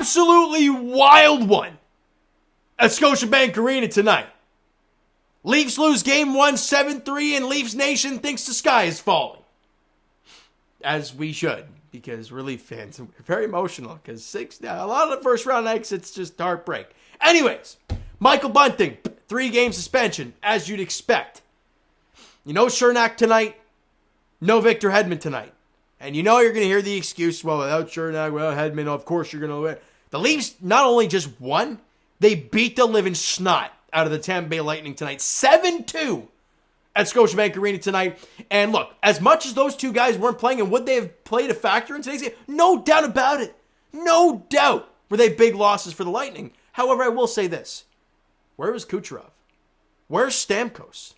absolutely wild one at Scotiabank Arena tonight. Leafs lose game 1, 7-3, and Leafs Nation thinks the sky is falling. As we should, because we're Leaf fans, and we're very emotional, because a lot of the first round exits just heartbreak. Anyways, Michael Bunting, 3-game suspension, as you'd expect. You know Cernak tonight, no Victor Hedman tonight. And you know you're going to hear the excuse, well, without Cernak, without Hedman, of course you're going to win. The Leafs not only just won, they beat the living snot out of the Tampa Bay Lightning tonight. 7-2 at Scotiabank Arena tonight. And look, as much as those two guys weren't playing, and would they have played a factor in today's game? No doubt about it. No doubt were they big losses for the Lightning. However, I will say this. Where was Kucherov? Where's Stamkos?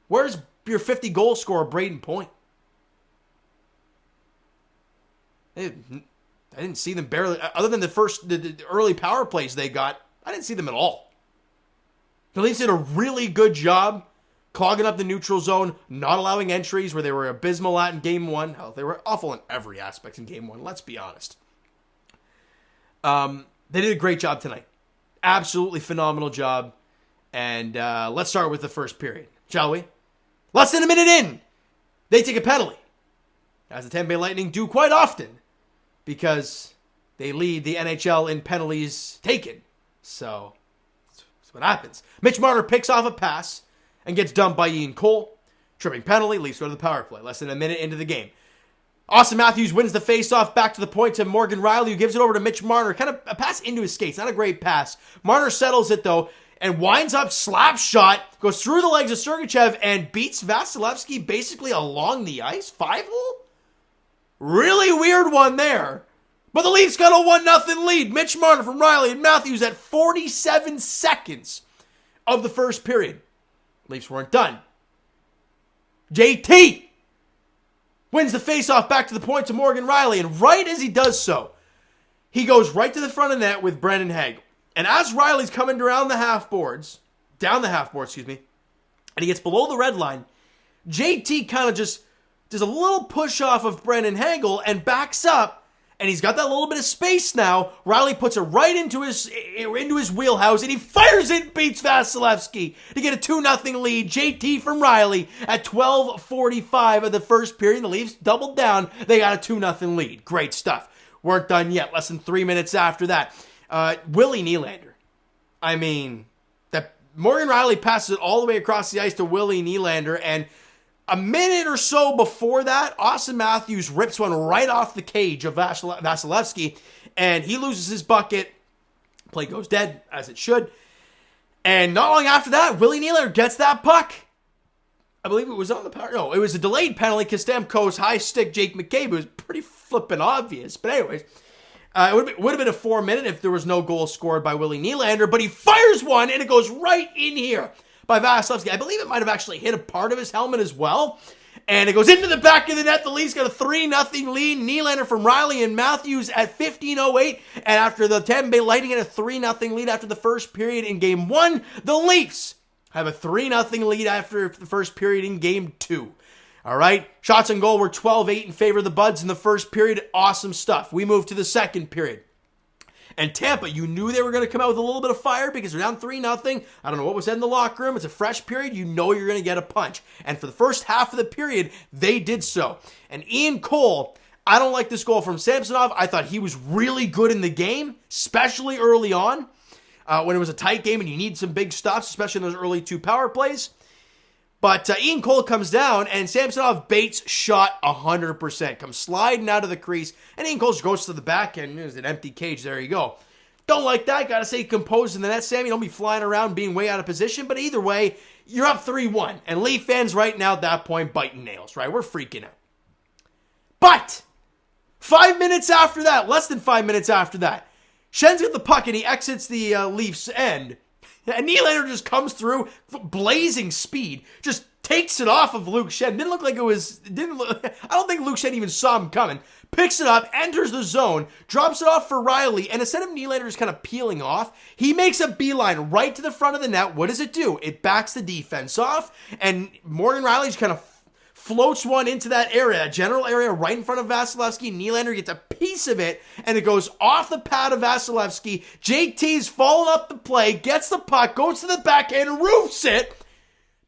Where's your 50-goal scorer, Braden Point? I didn't see them barely, other than the early power plays they got, I didn't see them at all. The Leafs did a really good job clogging up the neutral zone, not allowing entries where they were abysmal at in Game 1. Hell, they were awful in every aspect in Game 1, let's be honest. They did a great job tonight. Absolutely phenomenal job. And let's start with the first period, shall we? Less than a minute in, they take a penalty, as the Tampa Bay Lightning do quite often, because they lead the NHL in penalties taken. So that's what happens. Mitch Marner picks off a pass and gets dumped by Ian Cole. Tripping penalty, Leafs go to the power play. Less than a minute into the game. Austin Matthews wins the faceoff back to the point to Morgan Riley, who gives it over to Mitch Marner. Kind of a pass into his skates. Not a great pass. Marner settles it, though, and winds up, slap shot, goes through the legs of Sergachev, and beats Vasilevsky basically along the ice. 5-hole? Really weird one there. But the Leafs got a 1-0 lead. Mitch Marner from Riley and Matthews at 47 seconds of the first period. Leafs weren't done. JT wins the faceoff back to the point to Morgan Riley, and right as he does so, he goes right to the front of the net with Brendan Hagel. And as Riley's coming down the half boards, and he gets below the red line, JT kind of just does a little push off of Brendan Hagel and backs up, and he's got that little bit of space now. Riley puts it right into his wheelhouse, and he fires it and beats Vasilevsky to get a 2-0 lead. JT from Riley at 12:45 of the first period. The Leafs doubled down. They got a 2-0 lead. Great stuff. Weren't done yet. Less than 3 minutes after that. Willie Nylander. I mean, that Morgan Riley passes it all the way across the ice to Willie Nylander, and a minute or so before that, Austin Matthews rips one right off the cage of Vasilevsky, and he loses his bucket. Play goes dead, as it should. And not long after that, Willie Nylander gets that puck. I believe it was on the power. No, it was a delayed penalty because Stamkos high stick Jake McCabe. It was pretty flippin' obvious. But anyways, it would have been a 4-minute if there was no goal scored by Willie Nylander, but he fires one, and it goes right in here by Vasilevsky. I believe it might have actually hit a part of his helmet as well. And it goes into the back of the net. The Leafs got a 3-0 lead. Nylander from Riley and Matthews at 15:08. And after the Tampa Bay Lightning had a 3-0 lead after the first period in Game 1, the Leafs have a 3-0 lead after the first period in Game 2. All right, shots on goal were 12-8 in favor of the Buds in the first period. Awesome stuff. We move to the second period. And Tampa, you knew they were going to come out with a little bit of fire because they're down 3-0. I don't know what was said in the locker room. It's a fresh period. You know you're going to get a punch. And for the first half of the period, they did so. And Ian Cole, I don't like this goal from Samsonov. I thought he was really good in the game, especially early on when it was a tight game and you need some big stops, especially in those early 2 power plays. But Ian Cole comes down, and Samsonov baits shot 100%. Comes sliding out of the crease, and Ian Cole just goes to the back, and there's an empty cage. There you go. Don't like that. Got to stay composed in the net, Sammy. Don't be flying around being way out of position. But either way, you're up 3-1. And Leaf fans right now at that point biting nails, right? We're freaking out. But 5 minutes after that, less than 5 minutes after that, Schen's got the puck, and he exits the Leafs' end. And Nylander just comes through, blazing speed, just takes it off of Luke Schenn. Didn't look like it was, I don't think Luke Schenn even saw him coming. Picks it up, enters the zone, drops it off for Riley, and instead of Nylander just kind of peeling off, he makes a beeline right to the front of the net. What does it do? It backs the defense off, and Morgan Riley just kind of floats one into that area, a general area right in front of Vasilevsky. Nylander gets a piece of it, and it goes off the pad of Vasilevsky. JT's falling up the play, gets the puck, goes to the backhand, and roofs it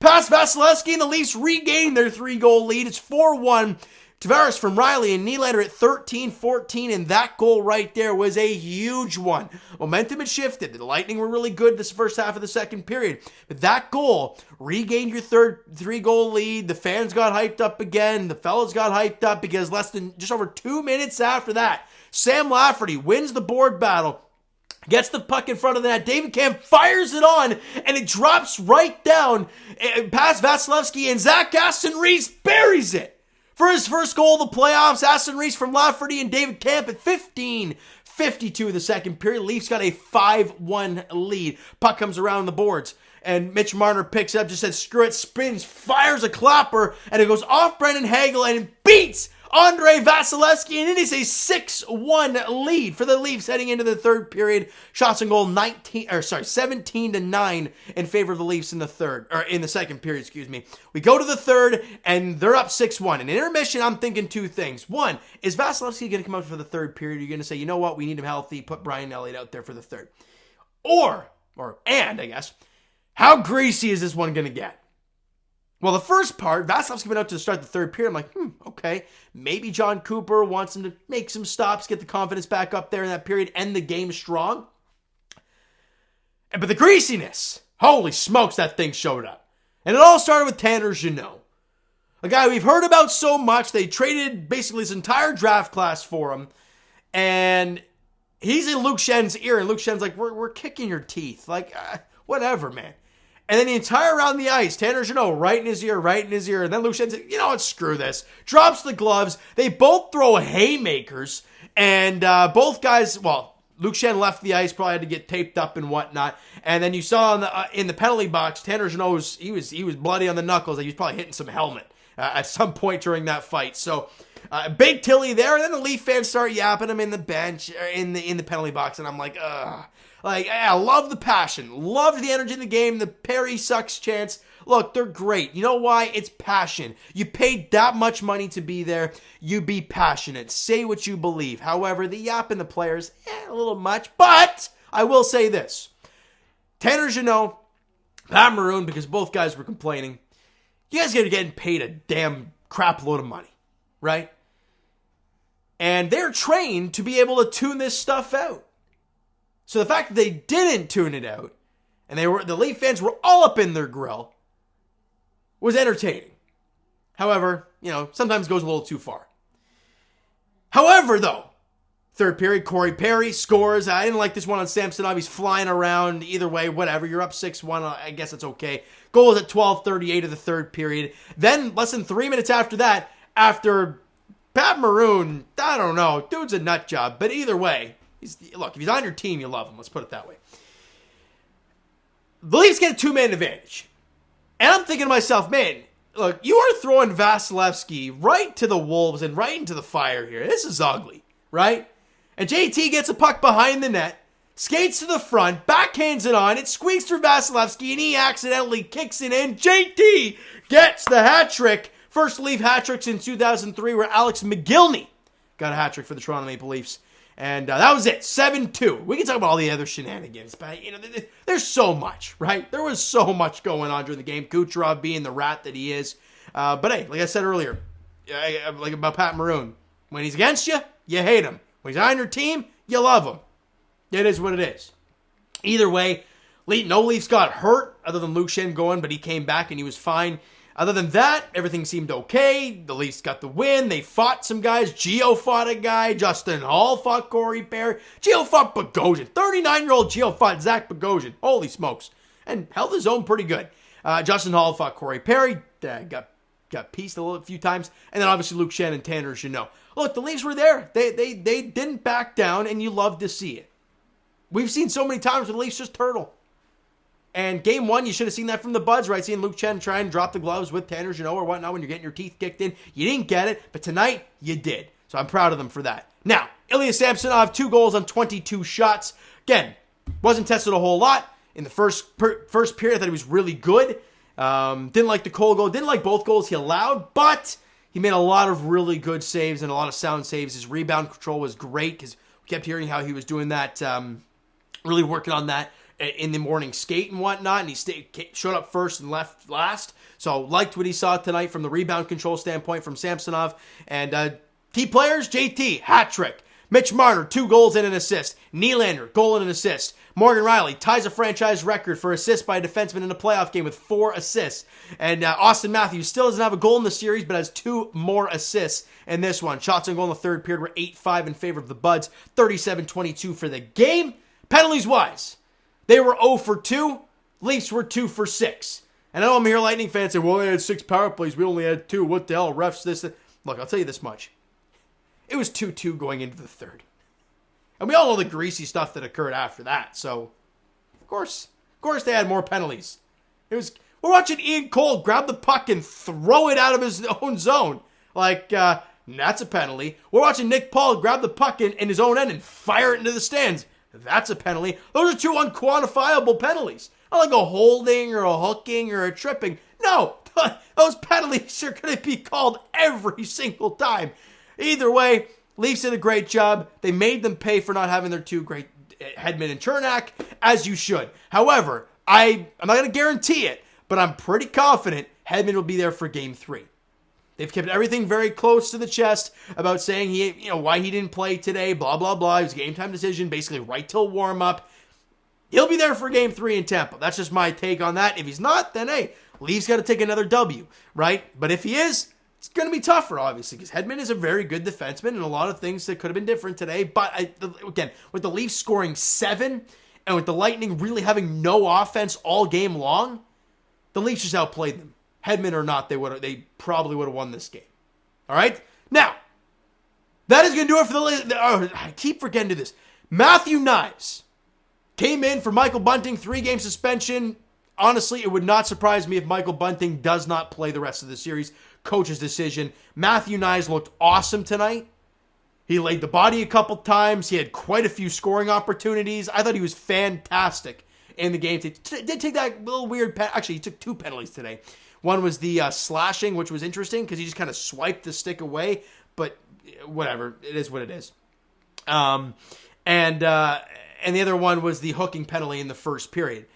past Vasilevsky, and the Leafs regain their 3-goal lead. It's 4-1. Tavares from Riley and Nylander at 13-14, and that goal right there was a huge one. Momentum had shifted. The Lightning were really good this first half of the second period, but that goal regained your third 3-goal lead. The fans got hyped up again. The fellas got hyped up because just over 2 minutes after that, Sam Lafferty wins the board battle, gets the puck in front of the net. David Kampf fires it on, and it drops right down past Vasilevsky, and Aston-Reese buries it. For his first goal of the playoffs, Aston-Reese from Lafferty and David Kampf at 15:52 of the second period. Leafs got a 5-1 lead. Puck comes around the boards, and Mitch Marner picks it up, just says, screw it, spins, fires a clapper, and it goes off Brendan Hagel and beats Andrei Vasilevsky, and it is a 6-1 lead for the Leafs heading into the third period. Shots on goal 17-9 in favor of the Leafs in the second period, We go to the third, and they're up 6-1. In intermission, I'm thinking two things. One, is Vasilevsky going to come out for the third period? You're going to say, you know what, we need him healthy, put Brian Elliott out there for the third. And I guess, how greasy is this one going to get? Well, the first part, Vasilevsky went out to start the third period. I'm like, okay. Maybe John Cooper wants him to make some stops, get the confidence back up there in that period, end the game strong. But the greasiness, holy smokes, that thing showed up. And it all started with Tanner Jeannot, a guy we've heard about so much. They traded basically his entire draft class for him. And he's in Luke Schen's ear, and Luke Schen's like, we're kicking your teeth. Like, whatever, man. And then the entire around the ice, Tanner Jeannot right in his ear. And then Luke Schenn said, you know what, screw this. Drops the gloves. They both throw haymakers. And both guys, Luke Schenn left the ice, probably had to get taped up and whatnot. And then you saw in the penalty box, Tanner Jeannot, he was bloody on the knuckles. He was probably hitting some helmet at some point during that fight. So big Tilly there. And then the Leaf fans start yapping him in the bench, in the penalty box. And I'm like, ugh. Like, I love the passion. Love the energy in the game. The Perry sucks chants. Look, they're great. You know why? It's passion. You paid that much money to be there. You be passionate. Say what you believe. However, the yap and the players, a little much. But I will say this. Tanner Jeannot, Pat Maroon, because both guys were complaining. You guys are getting paid a damn crap load of money, right? And they're trained to be able to tune this stuff out. So the fact that they didn't tune it out, and the Leaf fans were all up in their grill, was entertaining. However, sometimes goes a little too far. However, though, third period, Corey Perry scores. I didn't like this one on Samsonov. He's flying around. Either way, whatever. You're up 6-1. I guess it's okay. Goal is at 12:38 of the third period. Then, less than 3 minutes after that, after Pat Maroon, I don't know, dude's a nut job. But either way, look, if he's on your team, you love him. Let's put it that way. The Leafs get a two-man advantage. And I'm thinking to myself, man, look, you are throwing Vasilevsky right to the wolves and right into the fire here. This is ugly, right? And JT gets a puck behind the net, skates to the front, backhands it on, it squeaks through Vasilevsky, and he accidentally kicks it in. JT gets the hat trick. First Leaf hat trick since 2003, where Alex McGillney got a hat trick for the Toronto Maple Leafs. And that was it, 7-2. We can talk about all the other shenanigans, but there's so much, right? There was so much going on during the game. Kucherov being the rat that he is. But hey, like I said earlier, like about Pat Maroon, when he's against you, you hate him. When he's on your team, you love him. It is what it is. Either way, no Leafs got hurt other than Luke Schenn going, but he came back and he was fine. Other than that, everything seemed okay. The Leafs got the win. They fought some guys. Gio fought a guy. Justin Hall fought Corey Perry. Gio fought Bogosian. 39-year-old Gio fought Zach Bogosian. Holy smokes. And held his own pretty good. Justin Hall fought Corey Perry. Got pieced a few times. And then obviously Luke Schenn and Tanner Jeannot. Look, the Leafs were there. They didn't back down, and you love to see it. We've seen so many times where the Leafs just turtle. And game one, you should have seen that from the Buds, right? Seeing Luke Schenn try and drop the gloves with Tanner Jeannot or whatnot when you're getting your teeth kicked in. You didn't get it, but tonight, you did. So I'm proud of them for that. Now, Ilya Samsonov, 2 goals on 22 shots. Again, wasn't tested a whole lot. In the first period, I thought he was really good. Didn't like the Cole goal. Didn't like both goals he allowed, but he made a lot of really good saves and a lot of sound saves. His rebound control was great because we kept hearing how he was doing that, really working on that in the morning skate and whatnot, and he showed up first and left last. So liked what he saw tonight from the rebound control standpoint from Samsonov. And key players, JT, hat trick. Mitch Marner, 2 goals and an assist. Nylander, goal and an assist. Morgan Rielly ties a franchise record for assists by a defenseman in a playoff game with 4 assists. And Austin Matthews still doesn't have a goal in the series, but has 2 more assists in this one. Shots on goal in the third period were 8-5 in favor of the Buds, 37-22 for the game. Penalties-wise, they were 0 for 2. Leafs were 2 for 6. And I know I'm here Lightning fans say, well, they had 6 power plays. We only had 2. What the hell? Refs, this. Look, I'll tell you this much. It was 2-2 going into the third. And we all know the greasy stuff that occurred after that. So, of course they had more penalties. We're watching Ian Cole grab the puck and throw it out of his own zone. Like, that's a penalty. We're watching Nick Paul grab the puck in his own end and fire it into the stands. That's a penalty. Those are 2 unquantifiable penalties. Not like a holding or a hooking or a tripping. No, those penalties are going to be called every single time. Either way, Leafs did a great job. They made them pay for not having their 2 great Hedman and Chernak, as you should. However, I'm not going to guarantee it, but I'm pretty confident Hedman will be there for Game 3. They've kept everything very close to the chest about saying why he didn't play today, blah, blah, blah. It was a game-time decision, basically right till warm-up. He'll be there for Game 3 in Tampa. That's just my take on that. If he's not, then hey, Leafs got to take another W, right? But if he is, it's going to be tougher, obviously, because Hedman is a very good defenseman and a lot of things that could have been different today. But again, with the Leafs scoring 7 and with the Lightning really having no offense all game long, the Leafs just outplayed them. Hedman or not, they probably would have won this game. All right? Now, that is going to do it for the... I keep forgetting to do this. Matthew Knies came in for Michael Bunting, 3-game suspension. Honestly, it would not surprise me if Michael Bunting does not play the rest of the series. Coach's decision. Matthew Knies looked awesome tonight. He laid the body a couple times. He had quite a few scoring opportunities. I thought he was fantastic in the game. He did take that little weird... Actually, he took 2 penalties today. One was the slashing, which was interesting because he just kind of swiped the stick away. But whatever. It is what it is. And the other one was the hooking penalty in the first period.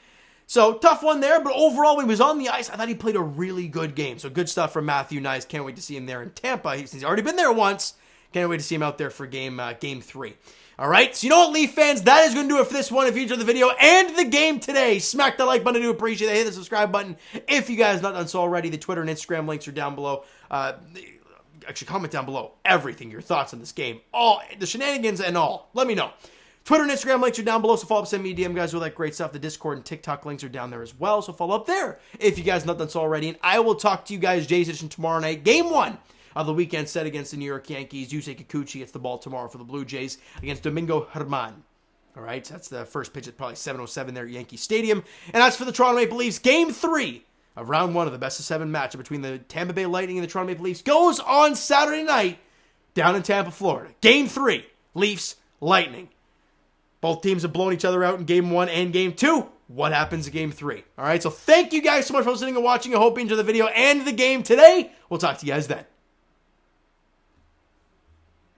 So, tough one there, but overall, when he was on the ice, I thought he played a really good game. So, good stuff from Matthew Knies. Can't wait to see him there in Tampa. He's already been there once. Can't wait to see him out there for game 3. All right, so you know what, Leaf fans? That is going to do it for this one. If you enjoyed the video and the game today, smack that like button. I do appreciate it. Hit the subscribe button if you guys have not done so already. The Twitter and Instagram links are down below. Actually, comment down below everything, your thoughts on this game. All the shenanigans and all. Let me know. Twitter and Instagram links are down below, so follow up, send me a DM, guys, all that great stuff. The Discord and TikTok links are down there as well, so follow up there if you guys have not done so already. And I will talk to you guys, Jay's Edition, tomorrow night. Game 1 of the weekend set against the New York Yankees. Yusei Kikuchi gets the ball tomorrow for the Blue Jays against Domingo Germán. All right, so that's the first pitch at probably 7:07 there at Yankee Stadium. And as for the Toronto Maple Leafs, Game 3 of Round 1 of the best-of-7 matchup between the Tampa Bay Lightning and the Toronto Maple Leafs goes on Saturday night down in Tampa, Florida. Game 3, Leafs, Lightning. Both teams have blown each other out in Game 1 and Game 2. What happens in Game 3? All right, so thank you guys so much for listening and watching. I hope you enjoyed the video and the game today. We'll talk to you guys then.